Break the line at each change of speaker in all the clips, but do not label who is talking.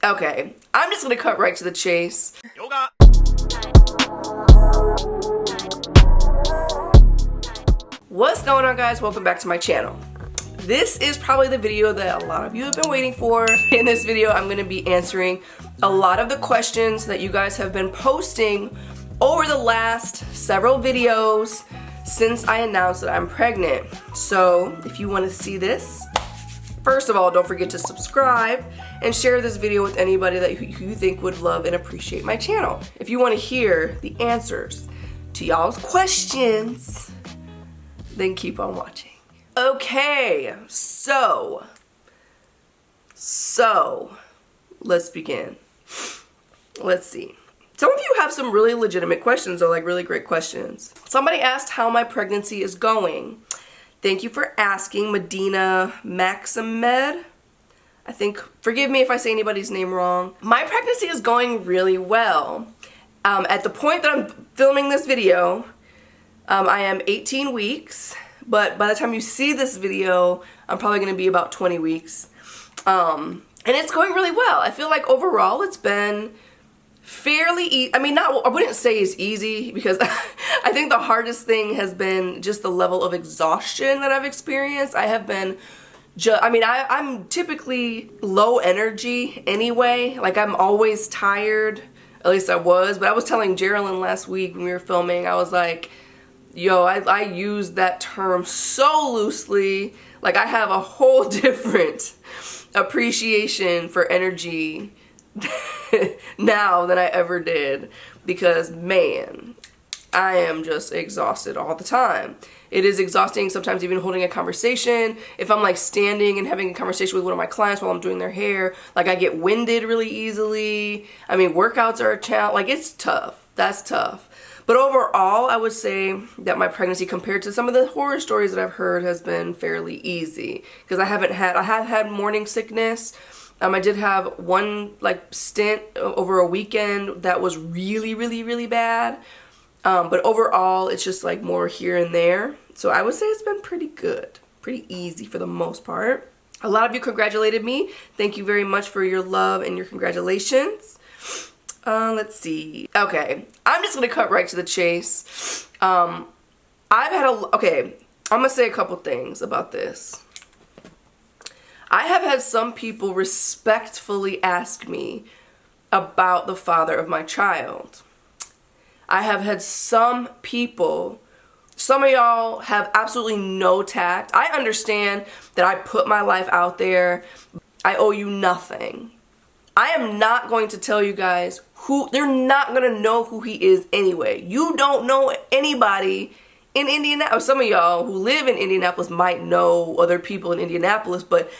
Okay, I'm just gonna cut right to the chase. Yoga. What's going on, guys? Welcome back to my channel. This is probably the video that a lot of you have been waiting for. In this video, I'm gonna be answering a lot of the questions that you guys have been posting over the last several videos since I announced that I'm pregnant. So if you want to see this, first of all, don't forget to subscribe and share this video with anybody that you think would love and appreciate my channel. If you want to hear the answers to y'all's questions, then keep on watching. Okay, so let's begin. Let's see. Some of you have some really legitimate questions, or like really great questions. Somebody asked how my pregnancy is going. Thank you for asking, Medina Maximed. I think, forgive me if I say anybody's name wrong. My pregnancy is going really well. At the point that I'm filming this video, I am 18 weeks, but by the time you see this video, I'm probably gonna be about 20 weeks. And it's going really well. I feel like overall it's been fairly easy. I mean, I wouldn't say it's easy, because I think the hardest thing has been just the level of exhaustion that I've experienced. I have been I'm typically low energy anyway. Like, I'm always tired. At least I was. But I was telling Geraldine last week when we were filming, I was like, yo, I use that term so loosely. Like, I have a whole different appreciation for energy now than I ever did, because man, I am just exhausted all the time. It is exhausting sometimes even holding a conversation. If I'm like standing and having a conversation with one of my clients while I'm doing their hair, like I get winded really easily. I mean, workouts are a challenge. Like, it's tough. That's tough. But overall, I would say that my pregnancy, compared to some of the horror stories that I've heard, has been fairly easy, because I have had morning sickness. I did have one like stint over a weekend that was really, really, really bad. But overall, it's just like more here and there. So I would say it's been pretty good, pretty easy for the most part. A lot of you congratulated me. Thank you very much for your love and your congratulations. Let's see. Okay, I'm just gonna cut right to the chase. I'm gonna say a couple things about this. I have had some people respectfully ask me about the father of my child. I have had some people, some of y'all have absolutely no tact. I understand that I put my life out there. I owe you nothing. I am not going to tell you guys who, they're not going to know who he is anyway. You don't know anybody in Indianapolis. Some of y'all who live in Indianapolis might know other people in Indianapolis, but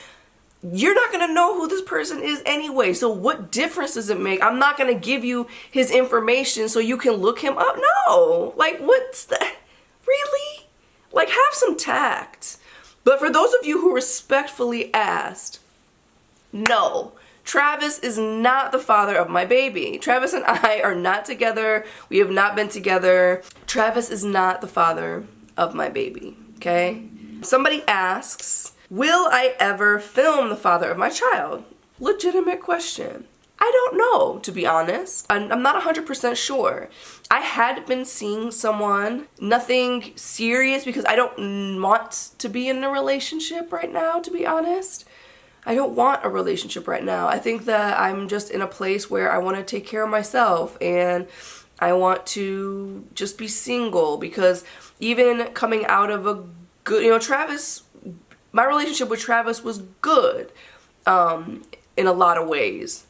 you're not going to know who this person is anyway. So what difference does it make? I'm not going to give you his information so you can look him up. No. Like, what's that? Really? Like, have some tact. But for those of you who respectfully asked, no, Travis is not the father of my baby. Travis and I are not together. We have not been together. Travis is not the father of my baby, okay? Somebody asks, will I ever film the father of my child? Legitimate question. I don't know, to be honest. I'm not 100% sure. I had been seeing someone, nothing serious, because I don't want to be in a relationship right now, to be honest. I don't want a relationship right now. I think that I'm just in a place where I want to take care of myself, and I want to just be single, because even coming out of a good, Travis, my relationship with Travis was good in a lot of ways.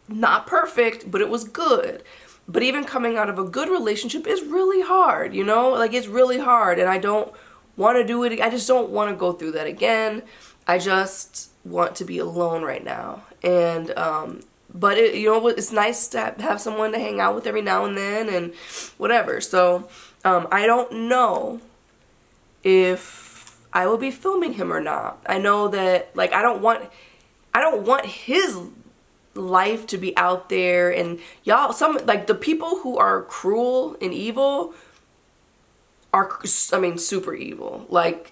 Not perfect, but it was good. But even coming out of a good relationship is really hard, Like, it's really hard, and I don't want to do it. I just don't want to go through that again. I just want to be alone right now. And but it's nice to have someone to hang out with every now and then and whatever. So I don't know if I will be filming him or not. I know that, like, I don't want his life to be out there, and y'all, the people who are cruel and evil are, super evil. Like,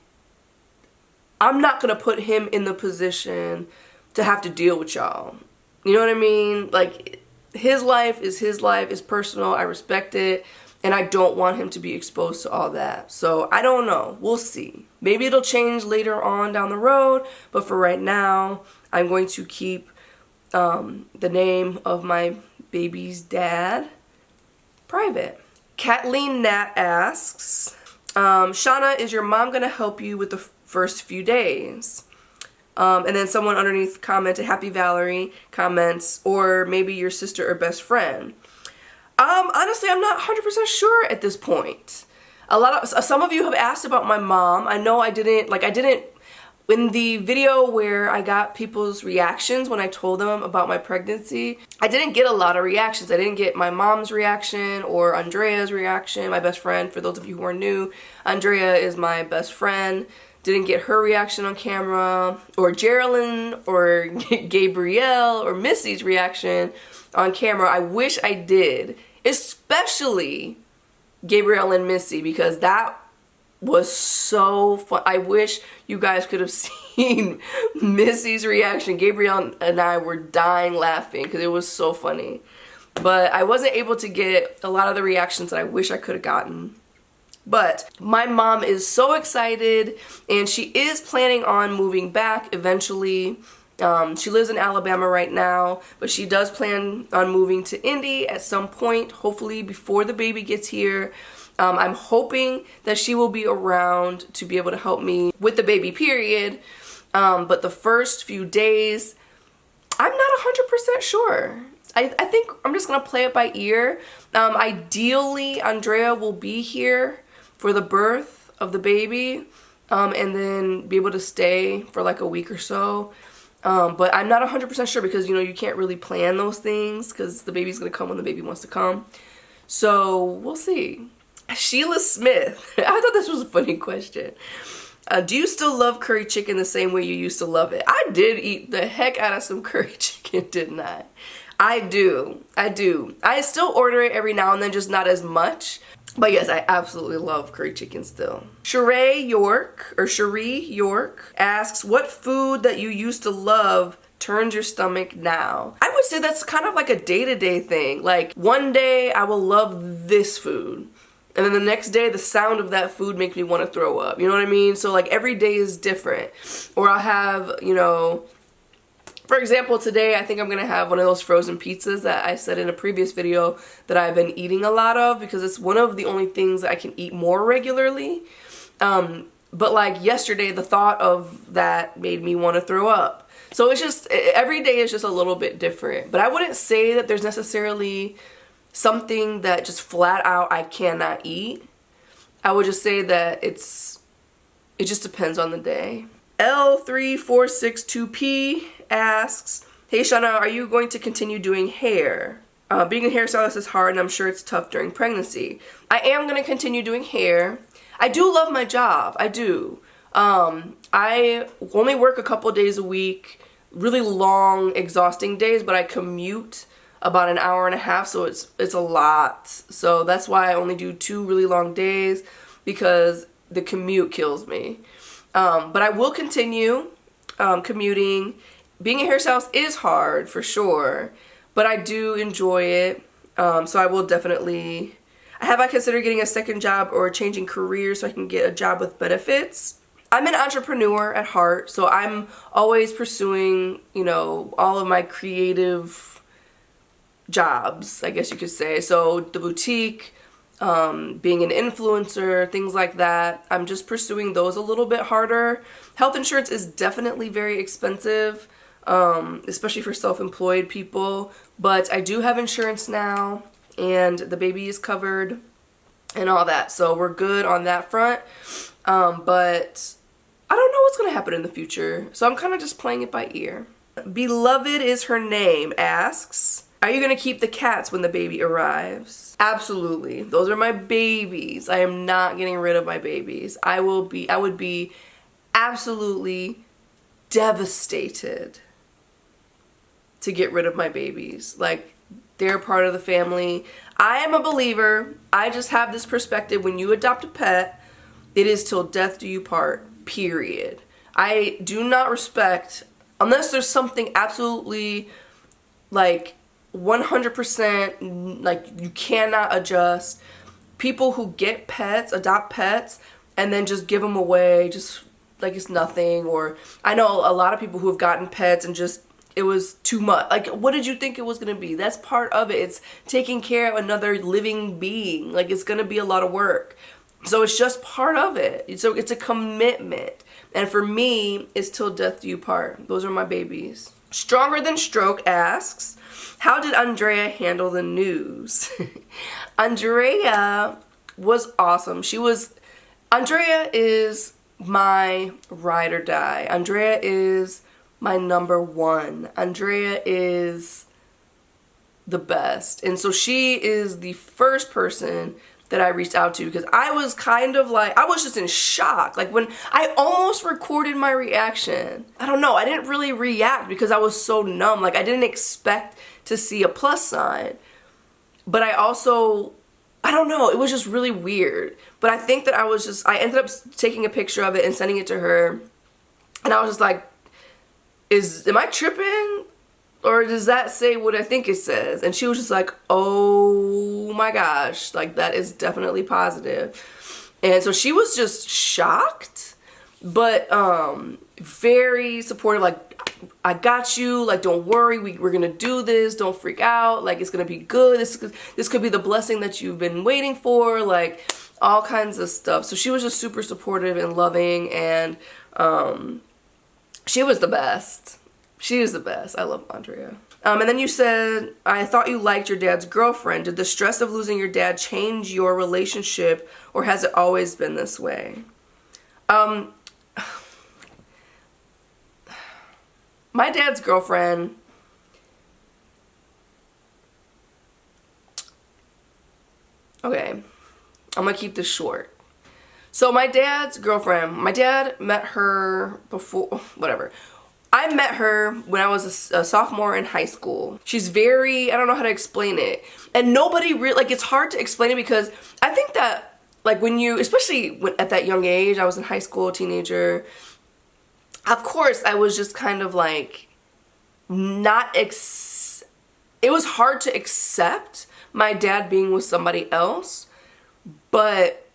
I'm not gonna put him in the position to have to deal with y'all. You know what I mean? Like, his life is his life, is personal. I respect it. And I don't want him to be exposed to all that. So I don't know. We'll see. Maybe it'll change later on down the road. But for right now, I'm going to keep the name of my baby's dad private. Kathleen Nat asks, Shanna, is your mom going to help you with the first few days? And then someone underneath commented, Happy Valerie comments, or maybe your sister or best friend. Honestly, I'm not 100% sure at this point. Some of you have asked about my mom. I know I didn't, in the video where I got people's reactions when I told them about my pregnancy, I didn't get a lot of reactions. I didn't get my mom's reaction or Andrea's reaction, my best friend. For those of you who are new, Andrea is my best friend. Didn't get her reaction on camera, or Geraldine or Gabrielle or Missy's reaction on camera. I wish I did, especially Gabrielle and Missy, because that was so fun. I wish you guys could have seen Missy's reaction. Gabrielle and I were dying laughing because it was so funny. But I wasn't able to get a lot of the reactions that I wish I could have gotten. But my mom is so excited, and she is planning on moving back eventually. She lives in Alabama right now, but she does plan on moving to Indy at some point, hopefully before the baby gets here. I'm hoping that she will be around to be able to help me with the baby period. But the first few days, I'm not 100% sure. I think I'm just going to play it by ear. Ideally, Andrea will be here for the birth of the baby, and then be able to stay for like a week or so. But I'm not 100% sure because, you know, you can't really plan those things because the baby's going to come when the baby wants to come. So we'll see. Sheila Smith. I thought this was a funny question. Do you still love curry chicken the same way you used to love it? I did eat the heck out of some curry chicken, didn't I? I do. I still order it every now and then, just not as much. But yes, I absolutely love curry chicken still. Cherie York asks, what food that you used to love turns your stomach now? I would say that's kind of like a day-to-day thing. Like, one day I will love this food, and then the next day the sound of that food makes me want to throw up. You know what I mean? So like every day is different. Or I'll have, you know, for example, today I think I'm going to have one of those frozen pizzas that I said in a previous video that I've been eating a lot of because it's one of the only things that I can eat more regularly. But like yesterday, the thought of that made me want to throw up. So it's just, every day is just a little bit different. But I wouldn't say that there's necessarily something that just flat out I cannot eat. I would just say that it just depends on the day. L3462P asks, hey Shanna, are you going to continue doing hair? Being a hairstylist is hard and I'm sure it's tough during pregnancy. I am going to continue doing hair. I do love my job. I do. I only work a couple days a week, really long, exhausting days, but I commute about an hour and a half, so it's a lot. So that's why I only do 2 really long days, because the commute kills me. But I will continue commuting. Being a hairstylist is hard, for sure, but I do enjoy it. So I will definitely... Have I considered getting a second job or changing careers so I can get a job with benefits? I'm an entrepreneur at heart, so I'm always pursuing, you know, all of my creative jobs, I guess you could say. So the boutique, being an influencer, things like that. I'm just pursuing those a little bit harder. Health insurance is definitely very expensive, especially for self-employed people, but I do have insurance now, and the baby is covered and all that, so we're good on that front. But I don't know what's gonna happen in the future, so I'm kind of just playing it by ear. Beloved is her name asks, are you gonna keep the cats when the baby arrives? Absolutely. Those are my babies. I am not getting rid of my babies. I would be absolutely devastated to get rid of my babies. Like, they're part of the family. I am a believer. I just have this perspective. When you adopt a pet, it is till death do you part, period. I do not respect, unless there's something absolutely like 100%, like you cannot adjust. People who get pets, adopt pets, and then just give them away, just like it's nothing. Or I know a lot of people who have gotten pets and just, it was too much. Like, what did you think it was going to be? That's part of it. It's taking care of another living being. Like, it's going to be a lot of work. So it's just part of it. So it's a commitment. And for me, it's till death do you part. Those are my babies. Stronger Than Stroke asks, how did Andrea handle the news? Andrea was awesome. Andrea is my ride or die. Andrea is my number one. Andrea is the best. And so she is the first person that I reached out to, because I was kind of like, I was just in shock. Like, when I almost recorded my reaction, I don't know, I didn't really react because I was so numb. Like, I didn't expect to see a plus sign. But I also, I don't know, it was just really weird. But I think that I ended up taking a picture of it and sending it to her. And I was just like, am I tripping? Or does that say what I think it says? And she was just like, oh my gosh, like that is definitely positive. And so she was just shocked, but very supportive. Like, I got you, like, don't worry, we're gonna do this, don't freak out, like, it's gonna be good, this could be the blessing that you've been waiting for, like, all kinds of stuff. So she was just super supportive and loving, and she was the best. She is the best. I love Andrea. And then you said, I thought you liked your dad's girlfriend. Did the stress of losing your dad change your relationship, or has it always been this way? My dad's girlfriend, okay, I'm gonna keep this short. So my dad's girlfriend, my dad met her before, whatever. I met her when I was a sophomore in high school. She's very, I don't know how to explain it. And nobody really, like, it's hard to explain it, because I think that, like, when you, especially at that young age, I was in high school, teenager, of course, I was just kind of like, it was hard to accept my dad being with somebody else, but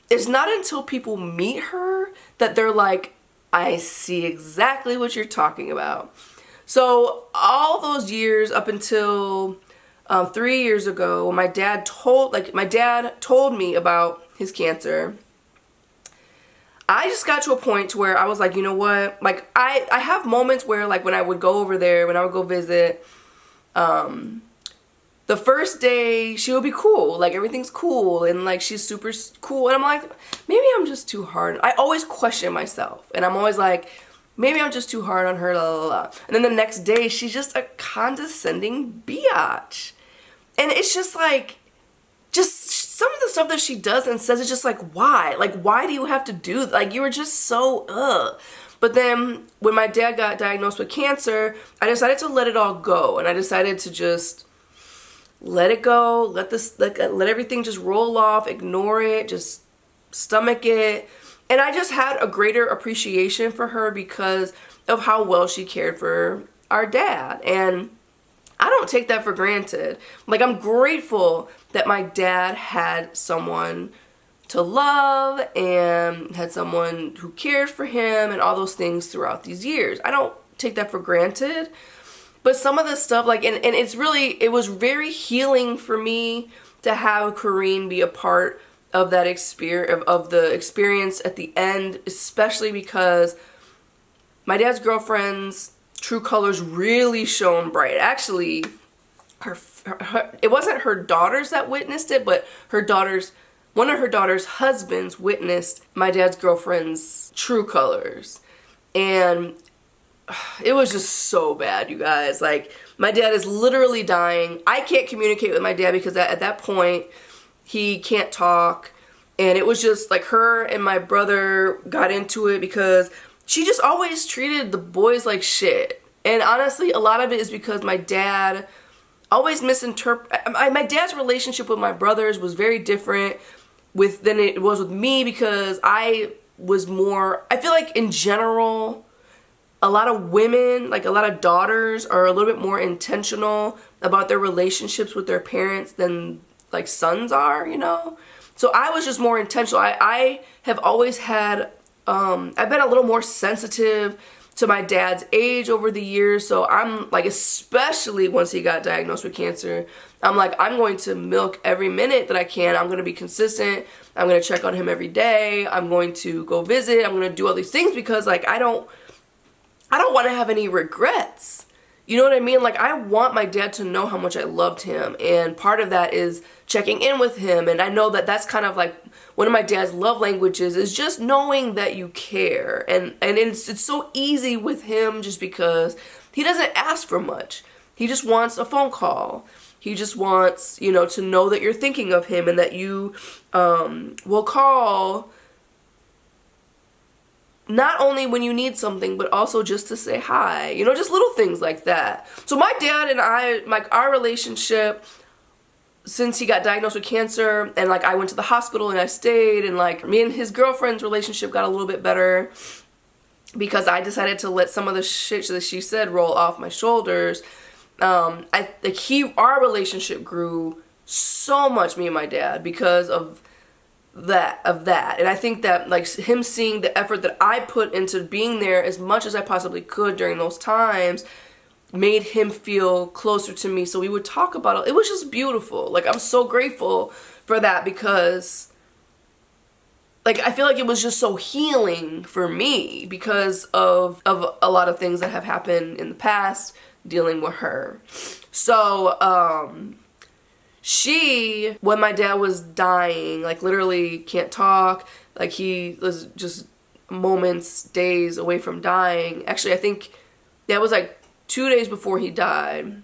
it's not until people meet her that they're like, I see exactly what you're talking about. So all those years up until 3 years ago, when my dad told me about his cancer, I just got to a point to where I was like, you know what? Like, I have moments where, like, when I would go over there, when I would go visit, the first day she would be cool, like everything's cool, and like she's super cool, and I'm like, maybe I'm just too hard. I always question myself, and I'm always like, maybe I'm just too hard on her, la la la. And then the next day she's just a condescending biatch, and it's just like, just some of the stuff that she does and says, it's just like, why do you have to do that? Like, you were just so But then when my dad got diagnosed with cancer, I decided to let it all go, and I decided to just let it go, let everything just roll off, ignore it, just stomach it. And I just had a greater appreciation for her because of how well she cared for our dad. And I don't take that for granted. Like, I'm grateful that my dad had someone to love and had someone who cared for him and all those things throughout these years. I don't take that for granted. But some of the stuff, like, and it was very healing for me to have Corrine be a part of that experience, of the experience at the end, especially because my dad's girlfriend's true colors really shone bright. Actually, it wasn't her daughters that witnessed it, but one of her daughter's husbands witnessed my dad's girlfriend's true colors. And it was just so bad, you guys. Like, my dad is literally dying. I can't communicate with my dad because at that point, he can't talk. And it was just like her and my brother got into it because she just always treated the boys like shit. And honestly, a lot of it is because my dad always my dad's relationship with my brothers was very different than it was with me, because I was more, I feel like in general, a lot of women, like a lot of daughters, are a little bit more intentional about their relationships with their parents than like sons are, you know? So I was just more intentional. I have always had, I've been a little more sensitive to my dad's age over the years. So I'm like, especially once he got diagnosed with cancer, I'm like, I'm going to milk every minute that I can. I'm going to be consistent. I'm going to check on him every day. I'm going to go visit. I'm going to do all these things because like, I don't want to have any regrets. You know what I mean? Like, I want my dad to know how much I loved him. And part of that is checking in with him. And I know that that's kind of like one of my dad's love languages, is just knowing that you care. And it's so easy with him just because he doesn't ask for much. He just wants a phone call. He just wants, you know, to know that you're thinking of him and that you will call not only when you need something, but also just to say hi, you know, just little things like that. So my dad and I, like, our relationship, since he got diagnosed with cancer and like I went to the hospital and I stayed, and like me and his girlfriend's relationship got a little bit better because I decided to let some of the shit that she said roll off my shoulders. Our relationship grew so much, me and my dad, because of that. And I think that like him seeing the effort that I put into being there as much as I possibly could during those times made him feel closer to me. So we would talk about it. It was just beautiful. Like, I'm so grateful for that because like I feel like it was just so healing for me because of a lot of things that have happened in the past dealing with her. So she, when my dad was dying, like literally can't talk, like he was just moments, days away from dying. Actually, I think that was like 2 days before he died,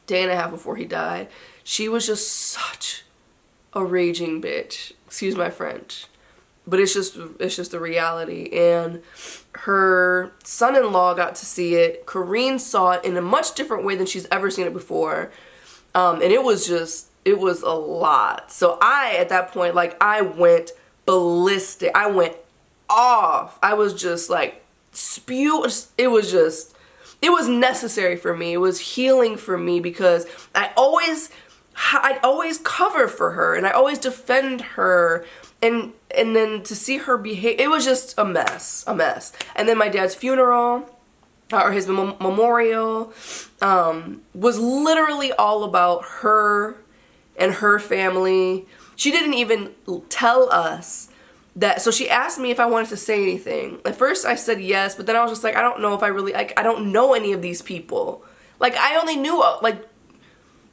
day and a half before he died. She was just such a raging bitch. Excuse my French. But it's just the reality. And her son-in-law got to see it. Corrine saw it in a much different way than she's ever seen it before. And it was a lot. So at that point, like, I went ballistic. I went off. I was just like, it was necessary for me. It was healing for me because I'd always cover for her and I always defend her. And then to see her behave, it was just a mess. And then my dad's funeral, or his memorial, was literally all about her and her family. She didn't even tell us that. So she asked me if I wanted to say anything. At first I said yes, but then I was just like, I don't know if I really, like, I don't know any of these people. Like, I only knew like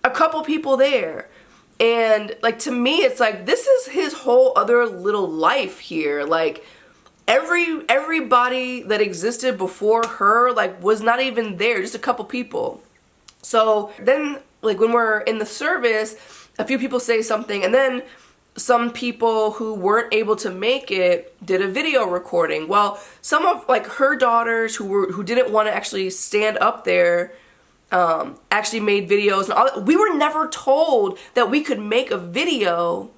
a couple people there. And like, to me, it's like, this is his whole other little life here. Like, everybody that existed before her, like, was not even there, just a couple people. So then, like, when we're in the service, a few people say something, and then some people who weren't able to make it did a video recording. Well, some of like her daughters who didn't want to actually stand up there actually made videos. And all, we were never told that we could make a video.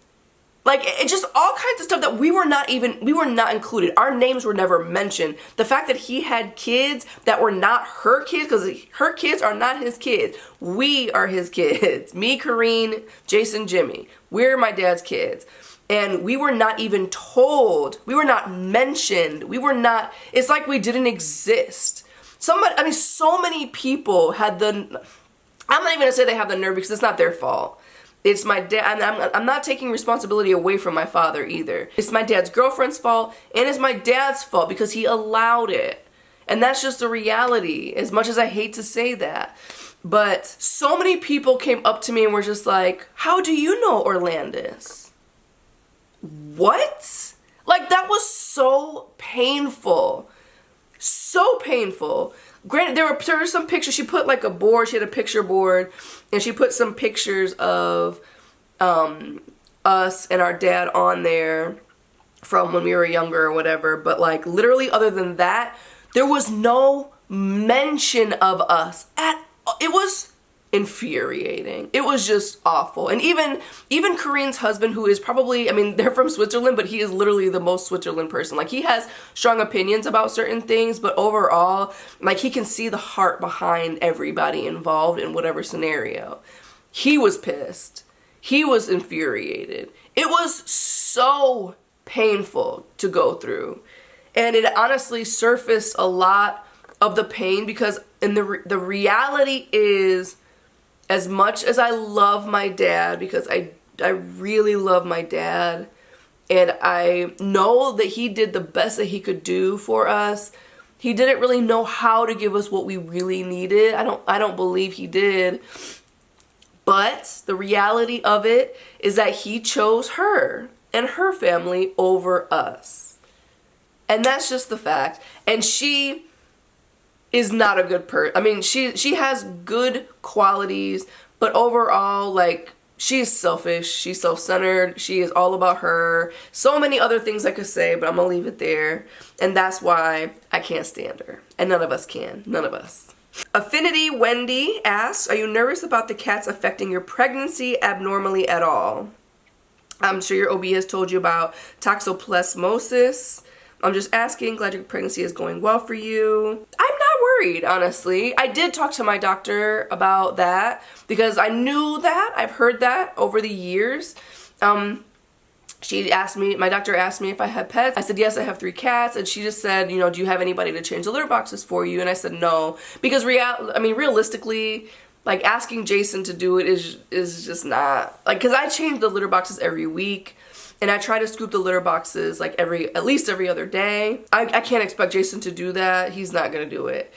Like, it just all kinds of stuff that we were not included. Our names were never mentioned. The fact that he had kids that were not her kids, because her kids are not his kids. We are his kids. Me, Corrine, Jason, Jimmy. We're my dad's kids. And we were not even told. We were not mentioned. It's like we didn't exist. So many people had I'm not even gonna say they have the nerve because it's not their fault. It's my dad, and I'm not taking responsibility away from my father either. It's my dad's girlfriend's fault, and it's my dad's fault because he allowed it. And that's just the reality, as much as I hate to say that. But so many people came up to me and were just like, how do you know Orlandis? What? Like, that was so painful. So painful. Granted, there were some pictures. She put like a board. She had a picture board, and she put some pictures of us and our dad on there from when we were younger or whatever. But like, literally, other than that, there was no mention of us at. It infuriating. It was just awful. And even Corinne's husband, who is probably, I mean, they're from Switzerland, but he is literally the most Switzerland person. Like, he has strong opinions about certain things, but overall, like, he can see the heart behind everybody involved in whatever scenario. He was pissed. He was infuriated. It was so painful to go through. And it honestly surfaced a lot of the pain, because the reality is, as much as I love my dad, because I really love my dad, and I know that he did the best that he could do for us, he didn't really know how to give us what we really needed. I don't believe he did. But the reality of it is that he chose her and her family over us. And that's just the fact. And she is not a good person. I mean, she has good qualities, but overall, like, she's selfish, she's self-centered, she is all about her. So many other things I could say, but I'm gonna leave it there. And that's why I can't stand her. And none of us can. None of us. Affinity Wendy asks, are you nervous about the cats affecting your pregnancy abnormally at all? I'm sure your OB has told you about toxoplasmosis. I'm just asking, glad your pregnancy is going well for you. I'm not worried, honestly. I did talk to my doctor about that because I knew that. I've heard that over the years. She asked me, my doctor asked me if I had pets. I said, yes, I have 3 cats. And she just said, you know, do you have anybody to change the litter boxes for you? And I said, no. Because realistically, like, asking Jason to do it is just not, like, because I change the litter boxes every week. And I try to scoop the litter boxes like at least every other day. I can't expect Jason to do that. He's not gonna do it.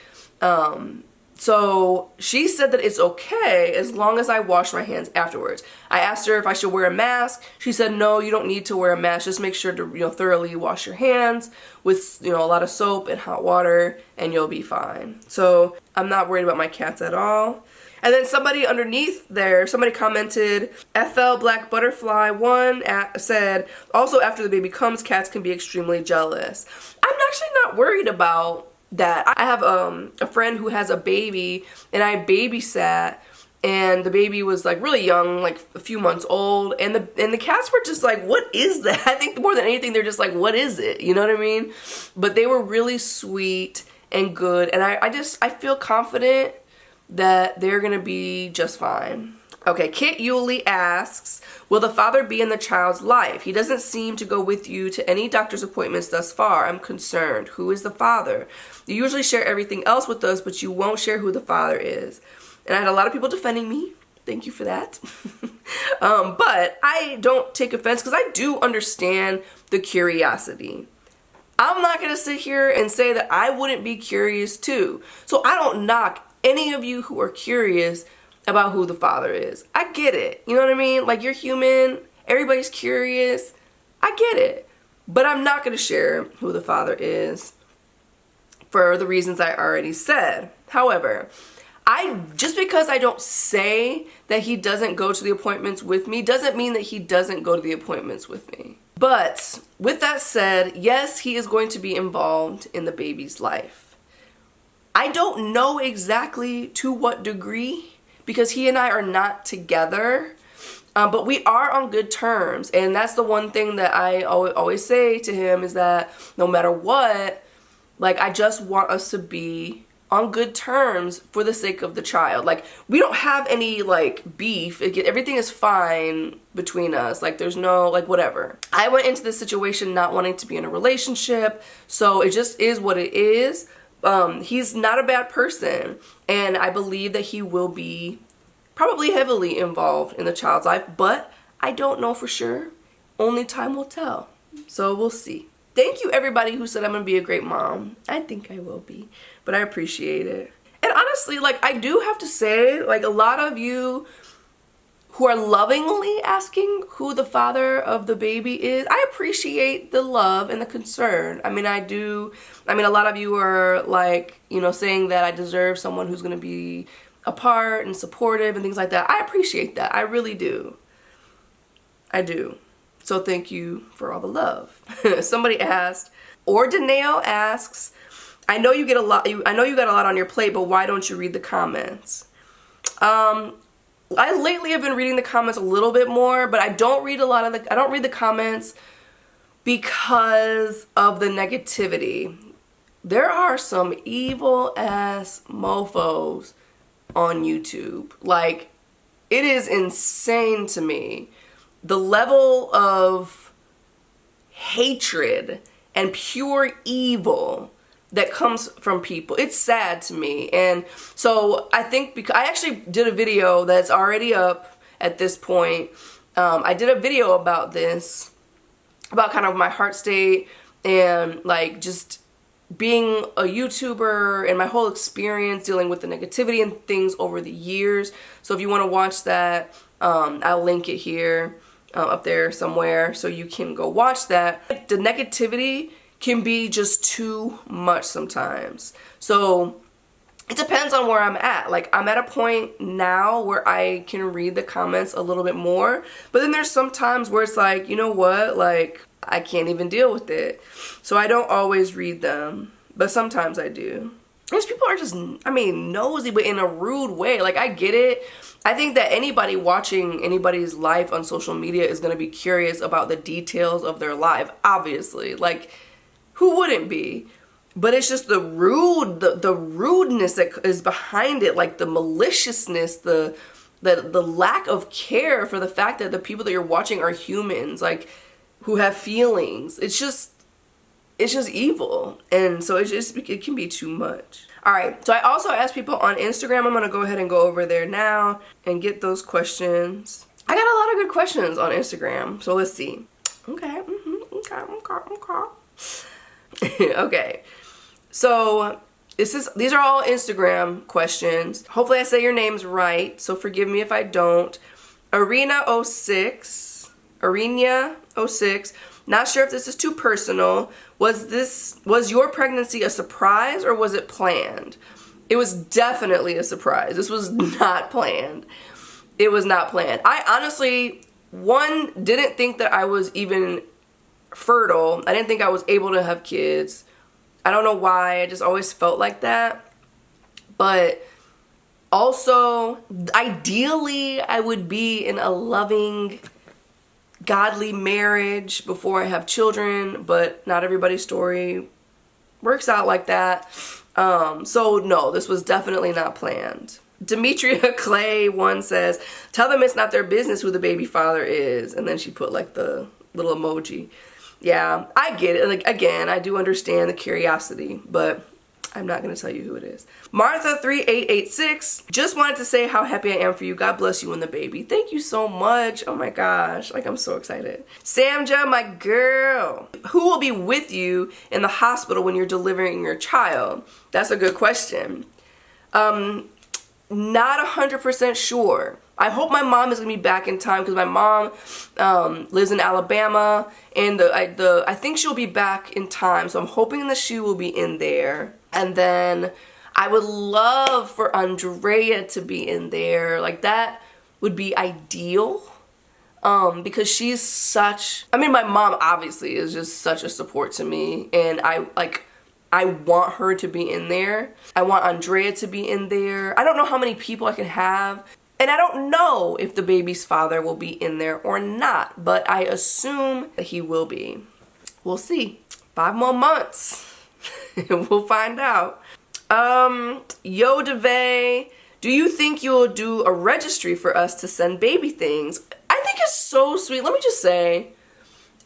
So she said that it's okay as long as I wash my hands afterwards. I asked her if I should wear a mask. She said, no, you don't need to wear a mask. Just make sure to, you know, thoroughly wash your hands with, you know, a lot of soap and hot water, and you'll be fine. So I'm not worried about my cats at all. And then somebody underneath there, somebody commented, FL Black Butterfly 1 said, also after the baby comes, cats can be extremely jealous. I'm actually not worried about that. I have a friend who has a baby, and I babysat, and the baby was like really young, like a few months old, and the cats were just like, what is that? I think more than anything, they're just like, what is it? You know what I mean? But they were really sweet and good, and I feel confident that they're gonna be just fine. Okay, Kit Yulee asks, will the father be in the child's life? He doesn't seem to go with you to any doctor's appointments thus far. I'm concerned. Who is the father? You usually share everything else with us, but you won't share who the father is. And I had a lot of people defending me. Thank you for that. But I don't take offense because I do understand the curiosity. I'm not gonna sit here and say that I wouldn't be curious too. So I don't knock any of you who are curious about who the father is. I get it. You know what I mean? Like, you're human. Everybody's curious. I get it. But I'm not going to share who the father is for the reasons I already said. However, just because I don't say that he doesn't go to the appointments with me doesn't mean that he doesn't go to the appointments with me. But with that said, yes, he is going to be involved in the baby's life. I don't know exactly to what degree, because he and I are not together, but we are on good terms. And that's the one thing that I always say to him, is that no matter what, like, I just want us to be on good terms for the sake of the child. Like, we don't have any, like, beef. Everything is fine between us. Like, there's no, like, whatever. I went into this situation not wanting to be in a relationship, so it just is what it is. He's not a bad person, and I believe that he will be probably heavily involved in the child's life, but I don't know for sure. Only time will tell. So we'll see. Thank you everybody who said I'm gonna be a great mom. I think I will be, but I appreciate it. And honestly, like, I do have to say, like, a lot of you who are lovingly asking who the father of the baby is, I appreciate the love and the concern. I mean, I do. I mean, a lot of you are, like, you know, saying that I deserve someone who's going to be apart and supportive and things like that. I appreciate that. I really do. I do. So thank you for all the love. Somebody asked, or Danae asks, I know you got a lot on your plate, but why don't you read the comments? I lately have been reading the comments a little bit more, but I don't read I don't read the comments because of the negativity. There are some evil ass mofos on YouTube. Like, it is insane to me. The level of hatred and pure evil that comes from people. It's sad to me. And so I think, because I actually did a video that's already up at this point. I did a video about this, about kind of my heart state and like just being a YouTuber and my whole experience dealing with the negativity and things over the years. So if you want to watch that, I'll link it here, up there somewhere, so you can go watch that. The negativity can be just too much sometimes. So it depends on where I'm at. Like, I'm at a point now where I can read the comments a little bit more, but then there's some times where it's like, you know what, like, I can't even deal with it. So I don't always read them, but sometimes I do. These people are just, I mean, nosy, but in a rude way. Like, I get it. I think that anybody watching anybody's life on social media is going to be curious about the details of their life, obviously. Like, who wouldn't be? But it's just the rudeness that is behind it, like the maliciousness, the lack of care for the fact that the people that you're watching are humans, like, who have feelings. It's just evil. And so it can be too much. All right, so I also asked people on Instagram. I'm gonna go ahead and go over there now and get those questions. I got a lot of good questions on Instagram, so let's see. Okay, okay, so these are all Instagram questions. Hopefully I say your names right, so forgive me if I don't. Arena06, not sure if this is too personal. Was your pregnancy a surprise or was it planned? It was definitely a surprise. This was not planned. It was not planned. I honestly, didn't think that I was even fertile. I didn't think I was able to have kids. I don't know why. I just always felt like that. But also, ideally, I would be in a loving, godly marriage before I have children, but not everybody's story works out like that. So no, this was definitely not planned. Demetria Clay 1 says, tell them it's not their business who the baby father is. And then she put like the little emoji. Yeah, I get it. Like, again, I do understand the curiosity, but I'm not going to tell you who it is. Martha3886, just wanted to say how happy I am for you. God bless you and the baby. Thank you so much. Oh my gosh. Like, I'm so excited. Samja, my girl. Who will be with you in the hospital when you're delivering your child? That's a good question. Not 100% sure. I hope my mom is going to be back in time because my mom lives in Alabama, and I think she'll be back in time, so I'm hoping that she will be in there. And then I would love for Andrea to be in there. Like, that would be ideal because she's such, I mean, my mom obviously is just such a support to me, and I want her to be in there. I want Andrea to be in there. I don't know how many people I can have. And I don't know if the baby's father will be in there or not, but I assume that he will be. We'll see. 5 more months. We'll find out. Yo DeVay, do you think you'll do a registry for us to send baby things? I think it's so sweet. Let me just say,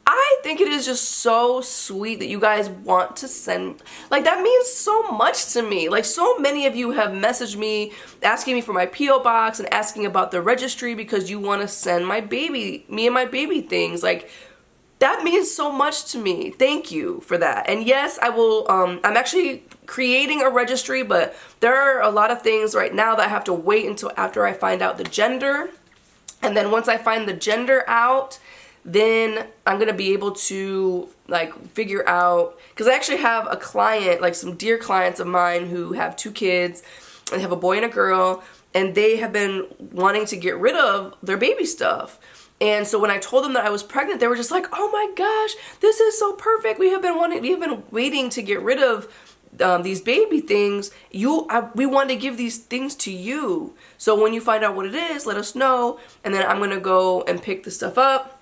I think it is just so sweet that you guys want to send, like, that means so much to me. Like, so many of you have messaged me asking me for my P.O. box and asking about the registry because you want to send me and my baby things. Like, that means so much to me. Thank you for that. And yes, I will, I'm actually creating a registry, but there are a lot of things right now that I have to wait until after I find out the gender. And then once I find the gender out, then I'm gonna be able to like figure out, because I actually have a client, like some dear clients of mine who have 2 kids, and they have a boy and a girl, and they have been wanting to get rid of their baby stuff. And so when I told them that I was pregnant, they were just like, oh my gosh, this is so perfect. We have been waiting to get rid of these baby things, we want to give these things to you. So when you find out what it is, let us know, and then I'm gonna go and pick the stuff up,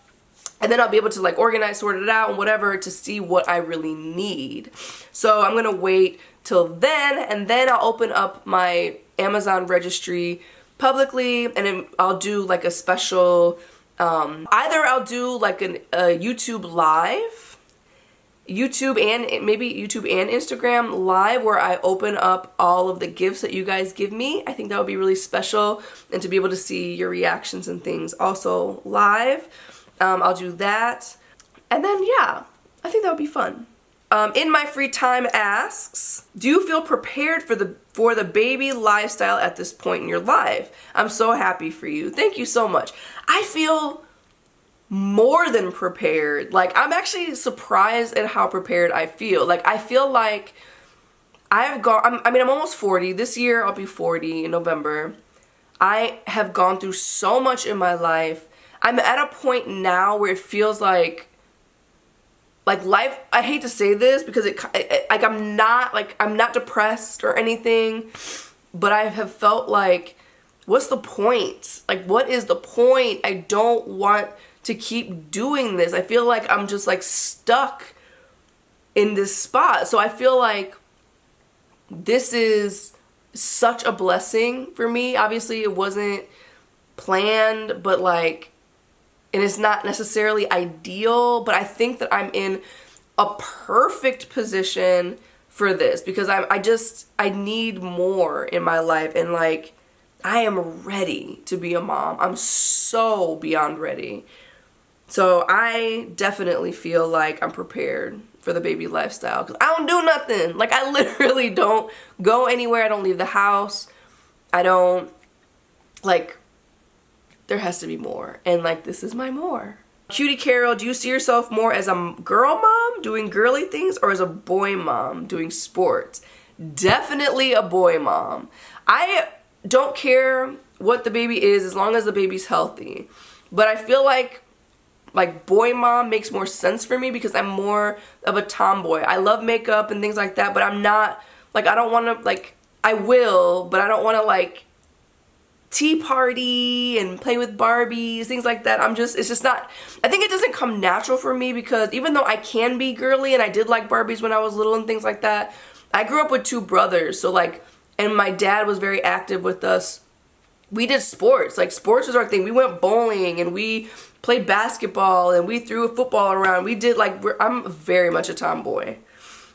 and then I'll be able to like organize, sort it out, and whatever, to see what I really need. So I'm gonna wait till then, and then I'll open up my Amazon registry publicly, and then I'll do like a special, either I'll do like a YouTube live, maybe YouTube and Instagram live, where I open up all of the gifts that you guys give me. I think that would be really special, and to be able to see your reactions and things also live. I'll do that, and then yeah, I think that would be fun. In My Free Time asks, do you feel prepared for the baby lifestyle at this point in your life? I'm so happy for you. Thank you so much. I feel more than prepared. Like, I'm actually surprised at how prepared I feel. Like, I feel like I'm almost 40. This year I'll be 40 in November. I have gone through so much in my life. I'm at a point now where it feels like life, I hate to say this because I'm not depressed or anything, but I have felt like, what's the point? Like, what is the point? I don't want to keep doing this. I feel like I'm just like stuck in this spot. So I feel like this is such a blessing for me. Obviously it wasn't planned, but like, and it's not necessarily ideal, but I think that I'm in a perfect position for this, because I need more in my life, and like, I am ready to be a mom. I'm so beyond ready. So I definitely feel like I'm prepared for the baby lifestyle, because I don't do nothing. Like, I literally don't go anywhere. I don't leave the house. I don't, like, there has to be more, and like, this is my more. Cutie Carol, do you see yourself more as a girl mom doing girly things, or as a boy mom doing sports? Definitely a boy mom. I don't care what the baby is as long as the baby's healthy, but I feel like boy mom makes more sense for me because I'm more of a tomboy. I love makeup and things like that, but I'm not, like, I don't want to, like, I will, but I don't want to like tea party and play with Barbies, things like that. It's just not, I think it doesn't come natural for me, because even though I can be girly and I did like Barbies when I was little and things like that, I grew up with two brothers, so like, and my dad was very active with us. We did sports, like sports was our thing. We went bowling and we played basketball and we threw a football around. We did like, I'm very much a tomboy.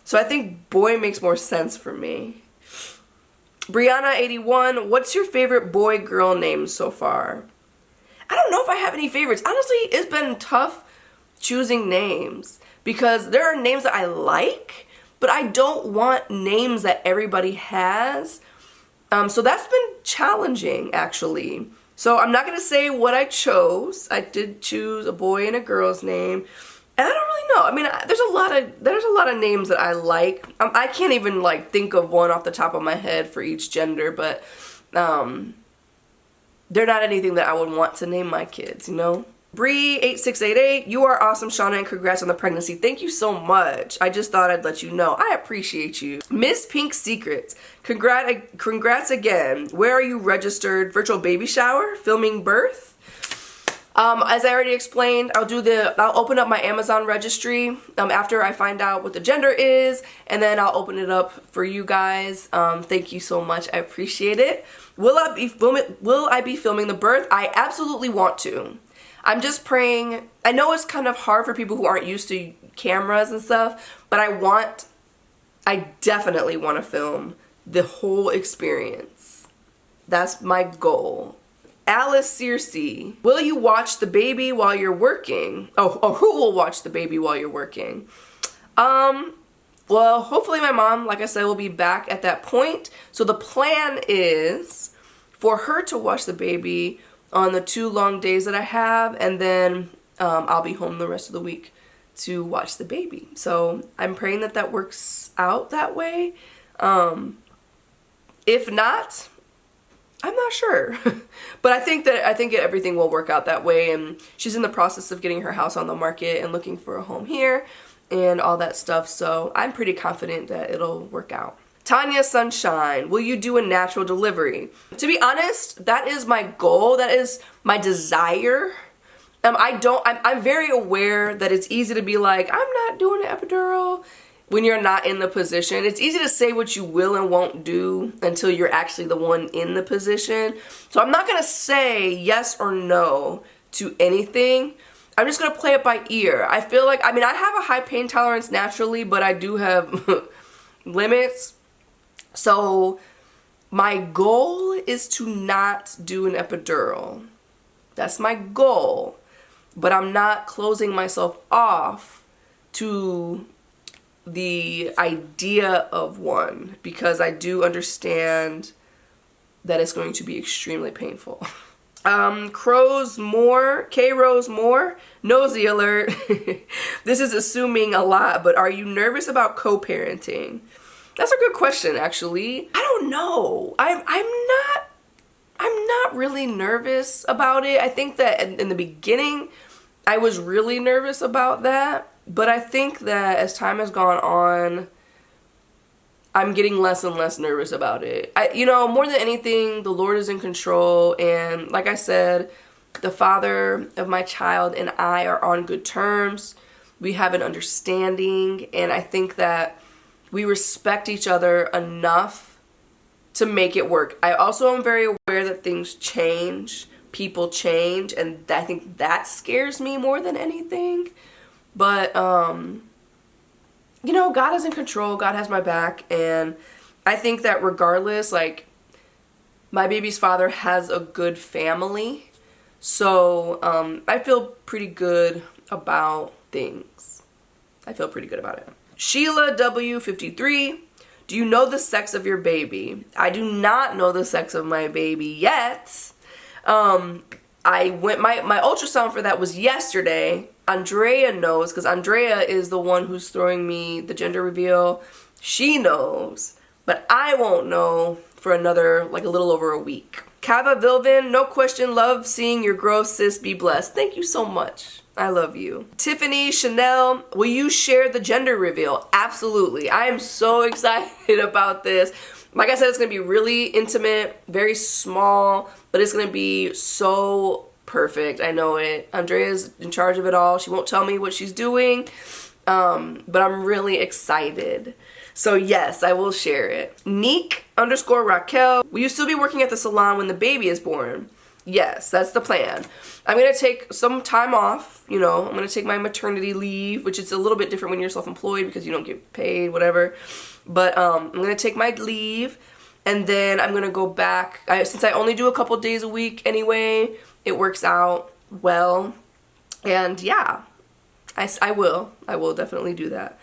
So I think boy makes more sense for me. Brianna81, what's your favorite boy-girl name so far? I don't know if I have any favorites. Honestly, it's been tough choosing names, because there are names that I like, but I don't want names that everybody has. So that's been challenging, actually. So I'm not going to say what I chose. I did choose a boy and a girl's name. And I don't really know. I mean, there's a lot of names that I like. I can't even like think of one off the top of my head for each gender, but they're not anything that I would want to name my kids, you know? Bree8688, you are awesome, Shanna, and congrats on the pregnancy. Thank you so much. I just thought I'd let you know. I appreciate you. Miss Pink Secrets, congrats again. Where are you registered? Virtual baby shower? Filming birth? As I already explained, I'll open up my Amazon registry after I find out what the gender is, and then I'll open it up for you guys. Thank you so much. I appreciate it. Will I be filming the birth? I absolutely want to. I'm just praying. I know it's kind of hard for people who aren't used to cameras and stuff, but I definitely want to film the whole experience. That's my goal. Alice Searcy, will you watch the baby while you're working? Oh, who will watch the baby while you're working? Well, hopefully my mom, like I said, will be back at that point. So the plan is for her to watch the baby on the 2 long days that I have, and then I'll be home the rest of the week to watch the baby. So I'm praying that that works out that way. If not, I'm not sure. But I think everything will work out that way, and she's in the process of getting her house on the market and looking for a home here. and all that stuff. So I'm pretty confident that it'll work out. Tanya Sunshine, will you do a natural delivery? To be honest, that is my goal. That is my desire. I'm very aware that it's easy to be like, I'm not doing an epidural when you're not in the position. It's easy to say what you will and won't do until you're actually the one in the position. So I'm not gonna say yes or no to anything. I'm just gonna play it by ear. I feel like, I mean, I have a high pain tolerance naturally, but I do have limits. So my goal is to not do an epidural. That's my goal. But I'm not closing myself off to the idea of one, because I do understand that it's going to be extremely painful. K-Rose Moore, nosy alert. This is assuming a lot, but are you nervous about co-parenting? That's a good question, actually. I don't know. I'm not really nervous about it. I think that in the beginning, I was really nervous about that. But I think that as time has gone on, I'm getting less and less nervous about it. You know, more than anything, the Lord is in control. And like I said, the father of my child and I are on good terms. We have an understanding. And I think that we respect each other enough to make it work. I also am very aware that things change, people change, and I think that scares me more than anything. But, you know, God is in control, God has my back, and I think that regardless, like, my baby's father has a good family, so I feel pretty good about things. I feel pretty good about it. Sheila W53, do you know the sex of your baby? I do not know the sex of my baby yet. My ultrasound for that was yesterday. Andrea knows, because Andrea is the one who's throwing me the gender reveal. She knows, but I won't know for another, like, a little over a week. Kava Vilvin, no question, love seeing your growth, sis, be blessed. Thank you so much. I love you. Tiffany Chanel, will you share the gender reveal? Absolutely. I am so excited about this. Like I said, it's going to be really intimate, very small, but it's going to be so perfect. I know it. Andrea's in charge of it all. She won't tell me what she's doing, but I'm really excited. So yes, I will share it. Neek_Raquel, will you still be working at the salon when the baby is born? Yes, that's the plan. I'm going to take some time off, you know, I'm going to take my maternity leave, which is a little bit different when you're self-employed because you don't get paid, whatever. But I'm going to take my leave, and then I'm going to go back. Since I only do a couple days a week anyway, it works out well. And yeah, I will definitely do that.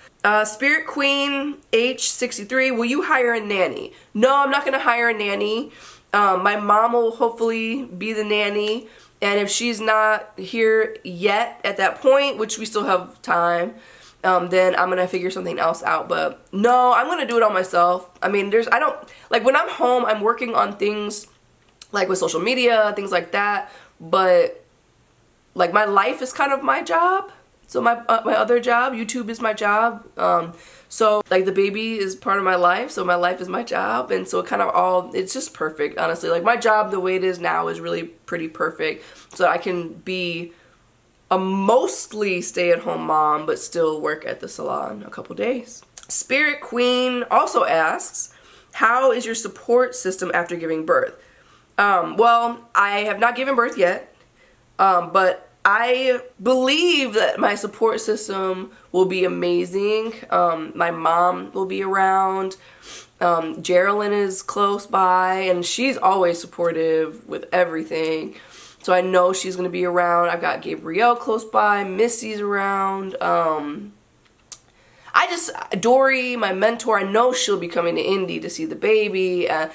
Spirit Queen H63, will you hire a nanny? No, I'm not going to hire a nanny. My mom will hopefully be the nanny, and if she's not here yet at that point, which we still have time, then I'm gonna figure something else out. But no, I'm gonna do it all myself. I mean, when I'm home, I'm working on things like with social media, things like that, but like my life is kind of my job. So my other job, YouTube, is my job. So like the baby is part of my life, so my life is my job, and so it's just perfect, honestly. Like my job, the way it is now, is really pretty perfect, so I can be a mostly stay-at-home mom, but still work at the salon a couple days. Spirit Queen also asks, how is your support system after giving birth? Well, I have not given birth yet, but I believe that my support system will be amazing. My mom will be around. Geraldine is close by, and she's always supportive with everything. So I know she's going to be around. I've got Gabrielle close by. Missy's around. Dory, my mentor, I know she'll be coming to Indy to see the baby. I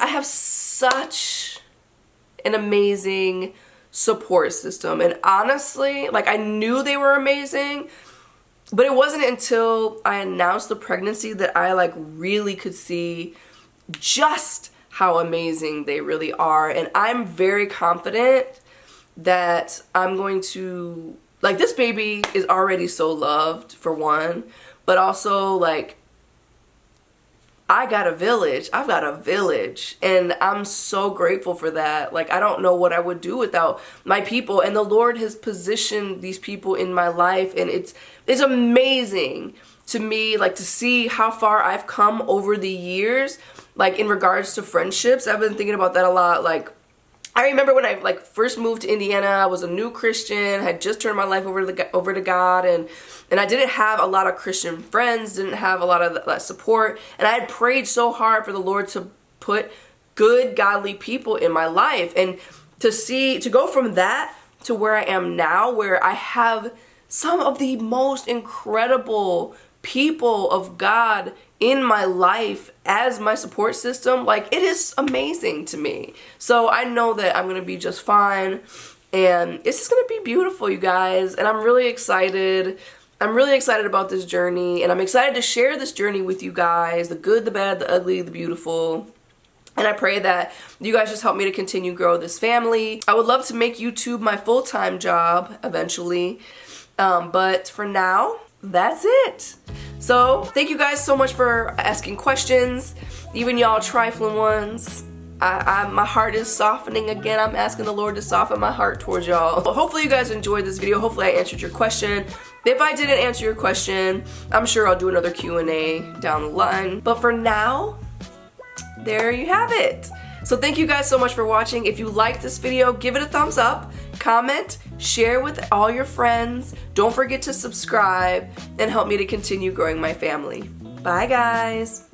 have such an amazing support system, and honestly, like, I knew they were amazing, but it wasn't until I announced the pregnancy that I like really could see just how amazing they really are. And I'm very confident that I'm going to Like, this baby is already so loved, for one, but also, like, I got a village. I've got a village, and I'm so grateful for that. Like, I don't know what I would do without my people, and the Lord has positioned these people in my life, and it's amazing to me, like, to see how far I've come over the years, like, in regards to friendships. I've been thinking about that a lot. Like, I remember when I, like, first moved to Indiana, I was a new Christian, had just turned my life over to God, and I didn't have a lot of Christian friends, didn't have a lot of that support, and I had prayed so hard for the Lord to put good, godly people in my life, and to go from that to where I am now, where I have some of the most incredible people of God in my life as my support system. Like, it is amazing to me. So I know that I'm gonna be just fine, and it's just gonna be beautiful, you guys, and I'm really excited. I'm really excited about this journey, and I'm excited to share this journey with you guys, the good, the bad, the ugly, the beautiful. And I pray that you guys just help me to continue grow this family. I would love to make YouTube my full-time job eventually, but for now, that's it. So thank you guys so much for asking questions, even y'all trifling ones. My heart is softening again. I'm asking the Lord to soften my heart towards y'all. Well, hopefully you guys enjoyed this video. Hopefully I answered your question. If I didn't answer your question, I'm sure I'll do another Q&A down the line. But for now, there you have it. So thank you guys so much for watching. If you liked this video, give it a thumbs up, comment, share with all your friends. Don't forget to subscribe and help me to continue growing my family. Bye, guys.